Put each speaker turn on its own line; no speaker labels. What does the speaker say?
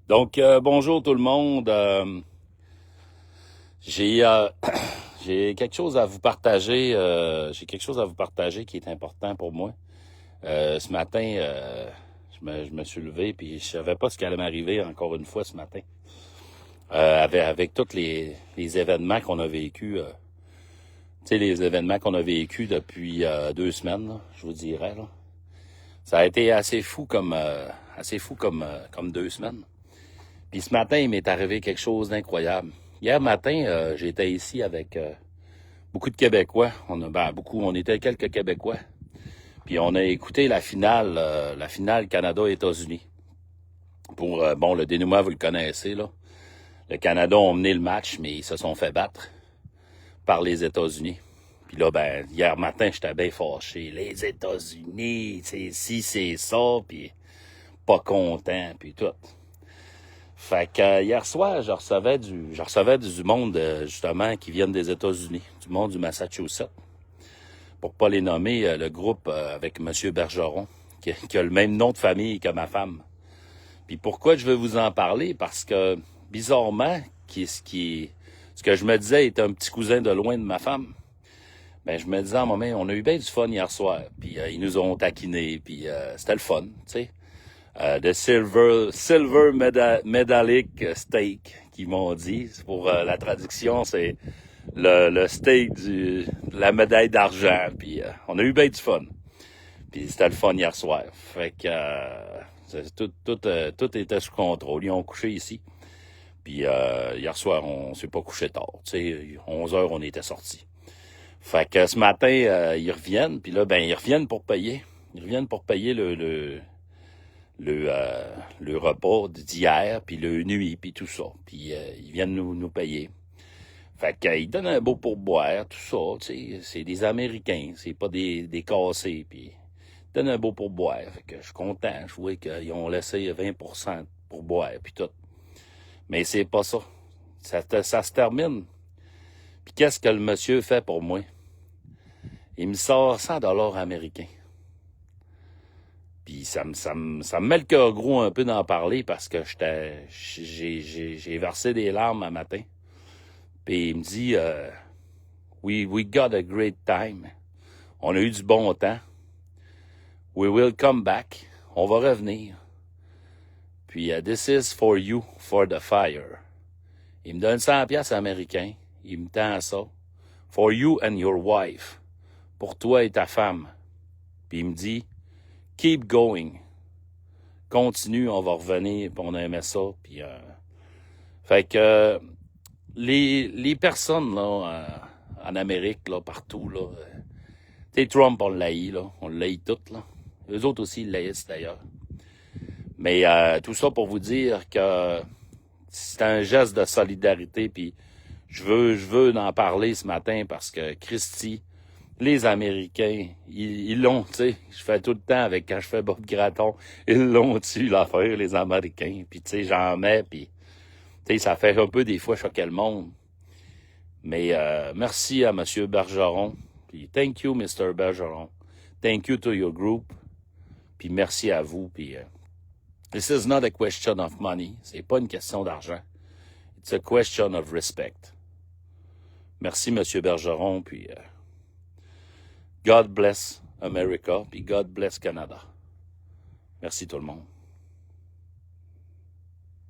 Donc, bonjour tout le monde. J'ai j'ai quelque chose à vous partager. J'ai quelque chose à vous partager qui est important pour moi. Ce matin, je me suis levé puis je savais pas ce qui allait m'arriver encore une fois ce matin. Avec tous les événements qu'on a vécus, tu sais, les événements qu'on a vécus depuis 2 semaines, là, je vous dirais, là. Ça a été assez fou comme 2 semaines. Puis ce matin, il m'est arrivé quelque chose d'incroyable. Hier matin, j'étais ici avec beaucoup de Québécois. On était quelques Québécois. Puis on a écouté la finale Canada-États-Unis. Bon, le dénouement, vous le connaissez, là. Le Canada a mené le match, mais ils se sont fait battre par les États-Unis. Puis là, hier matin, j'étais bien fâché. Les États-Unis, c'est ça, puis pas content, puis tout. Fait que hier soir, je recevais du monde, justement, qui viennent des États-Unis, du monde du Massachusetts. Pour pas les nommer, le groupe avec M. Bergeron, qui a le même nom de famille que ma femme. Puis pourquoi je veux vous en parler? Parce que, bizarrement, ce que je me disais était un petit cousin de loin de ma femme. Je me disais à un moment, on a eu bien du fun hier soir. Puis ils nous ont taquinés, puis c'était le fun, tu sais. De silver metallic steak, qu'ils m'ont dit. Pour la traduction, c'est le steak de la médaille d'argent. Puis on a eu bien du fun. Puis c'était le fun hier soir. Fait que tout était sous contrôle. Ils ont couché ici. Puis hier soir, on s'est pas couché tard. Tu sais, 11 heures, on était sortis. Fait que ce matin, ils reviennent. Puis là, ils reviennent pour payer. Ils reviennent pour payer le repas d'hier, puis le nuit, puis tout ça. Puis ils viennent nous payer. Fait qu'ils donnent un beau pourboire, tout ça, tu sais. C'est des Américains, c'est pas des cassés, puis ils donnent un beau pourboire. Fait que je suis content, je vois qu'ils ont laissé 20% de pourboire, puis tout. Mais c'est pas ça. Ça se termine. Puis qu'est-ce que le monsieur fait pour moi? Il me sort 100 $ américains. Puis ça me met le cœur gros un peu d'en parler parce que j'ai versé des larmes un matin. Puis il me dit, we got a great time. On a eu du bon temps. We will come back. On va revenir. Puis this is for you, for the fire. Il me donne 100$ américains. Il me tend ça. For you and your wife. Pour toi et ta femme. Puis il me dit, keep going. Continue, on va revenir, puis on aimait ça. Puis, fait que les personnes là, en Amérique, là, partout, là, tu sais, Trump, on l'haït, là. On l'haït toutes, là. Eux autres aussi, ils l'haïssent, d'ailleurs. Mais tout ça pour vous dire que c'est un geste de solidarité, puis je veux en parler ce matin parce que Christy, les Américains, ils l'ont, tu sais, je fais tout le temps avec quand je fais Bob Gratton, ils l'ont tu l'affaire, les Américains, puis tu sais, j'en mets, puis tu sais, ça fait un peu des fois choquer le monde. Mais merci à M. Bergeron, puis thank you, Mr. Bergeron, thank you to your group, puis merci à vous, puis this is not a question of money, c'est pas une question d'argent, it's a question of respect. Merci, M. Bergeron, puis God bless America, puis God bless Canada. Merci tout le monde.